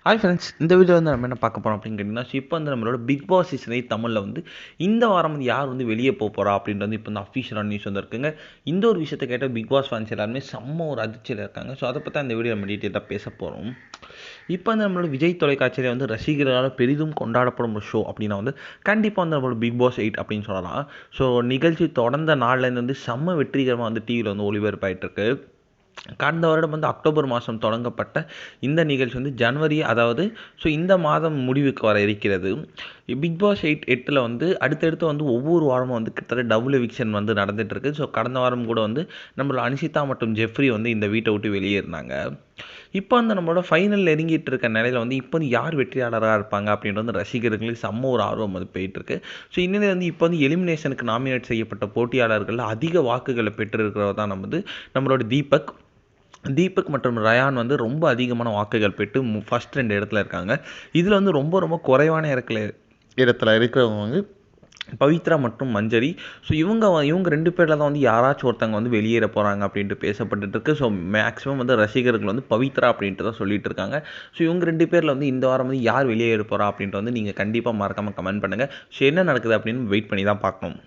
Hi friends, இந்த video வந்து நம்ம என்ன பார்க்க போகிறோம் அப்படின்னு கேட்டிங்கன்னா, இப்போ வந்து நம்மளோட பிக் பாஸ் சீசன் 8 தமிழில் வந்து இந்த வாரம் வந்து யார் வந்து வெளியே போகிறா அப்படின்றது வந்து இப்போ வந்து அஃபிஷியலான நியூஸ் வந்துருக்குங்க. இந்த ஒரு விஷயத்தை கேட்டால் பிக் பாஸ் ஃபேன்ஸ் எல்லாருமே செம்ம ஒரு அதிர்ச்சியில் இருக்காங்க. ஸோ அதை பற்றி அந்த வீடியோ நம்ம டீட்டெயிலாக பேச போகிறோம். இப்போ வந்து நம்மளோட விஜய் தொலைக்காட்சியில் வந்து ரசிகர்களால் பெரிதும் கொண்டாடப்படும் ஒரு ஷோ அப்படின்னா வந்து கண்டிப்பாக வந்து நம்மளோட பிக் பாஸ் 8 அப்படின்னு சொல்லலாம். ஸோ நிகழ்ச்சி தொடர்ந்த நாள்லேருந்து வந்து செம்ம வெற்றிகரமாக வந்து டிவியில் வந்து ஒளிபரப்பாயிட்டு இருக்கு. கடந்த வருடம் வந்து அக்டோபர் மாதம் தொடங்கப்பட்ட இந்த நிகழ்ச்சி வந்து ஜனவரி, அதாவது இந்த மாதம் முடிவுக்கு வர இருக்கிறது. பிக் பாஸ் 8 வந்து அடுத்தடுத்து வந்து ஒவ்வொரு வாரமும் வந்து கிட்டத்தட்ட டபுள் எவிக்ஷன் வந்து நடந்துகிட்ருக்கு. ஸோ கடந்த வாரம் கூட வந்து நம்மளோட அனிஷிதா மற்றும் ஜெஃப்ரி வந்து இந்த வீட்டை விட்டு வெளியேறினாங்க. இப்போ வந்து நம்மளோட ஃபைனல் நெருங்கிட்டு இருக்க நிலையில் வந்து இப்போ வந்து யார் வெற்றியாளராக இருப்பாங்க அப்படின்றது வந்து ரசிகர்களுக்கு செம்ம ஒரு ஆர்வம் வந்து போயிட்டுருக்கு. ஸோ இந்நிலையில் வந்து இப்போ வந்து எலிமினேஷனுக்கு நாமினேட் செய்யப்பட்ட போட்டியாளர்கள் அதிக வாக்குகளை பெற்றிருக்கிறவர் தான் நம்மளோட தீபக் மற்றும் ரயான் வந்து ரொம்ப அதிகமான வாக்குகள் பெற்று ஃபஸ்ட் 2 இடத்துல இருக்காங்க. இதில் வந்து ரொம்ப ரொம்ப குறைவான இடத்துல இருக்கிறவங்க வந்து பவித்ரா மற்றும் மஞ்சரி. ஸோ இவங்க 2 பேரில் தான் வந்து யாராச்சும் ஒருத்தவங்க வந்து வெளியேற போகிறாங்க அப்படின்ட்டு பேசப்பட்டுட்டு இருக்கு. ஸோ மேக்ஸிமம் வந்து ரசிகர்கள் வந்து பவித்ரா அப்படின்ட்டு தான் சொல்லிட்டு இருக்காங்க. ஸோ இவங்க 2 பேரில் வந்து இந்த வாரம் வந்து யார் வெளியேற போகிறா அப்படின்ட்டு வந்து நீங்கள் கண்டிப்பாக மறக்காமல் கமெண்ட் பண்ணுங்கள். ஸோ என்ன நடக்குது அப்படின்னு வெயிட் பண்ணி தான் பார்க்கணும்.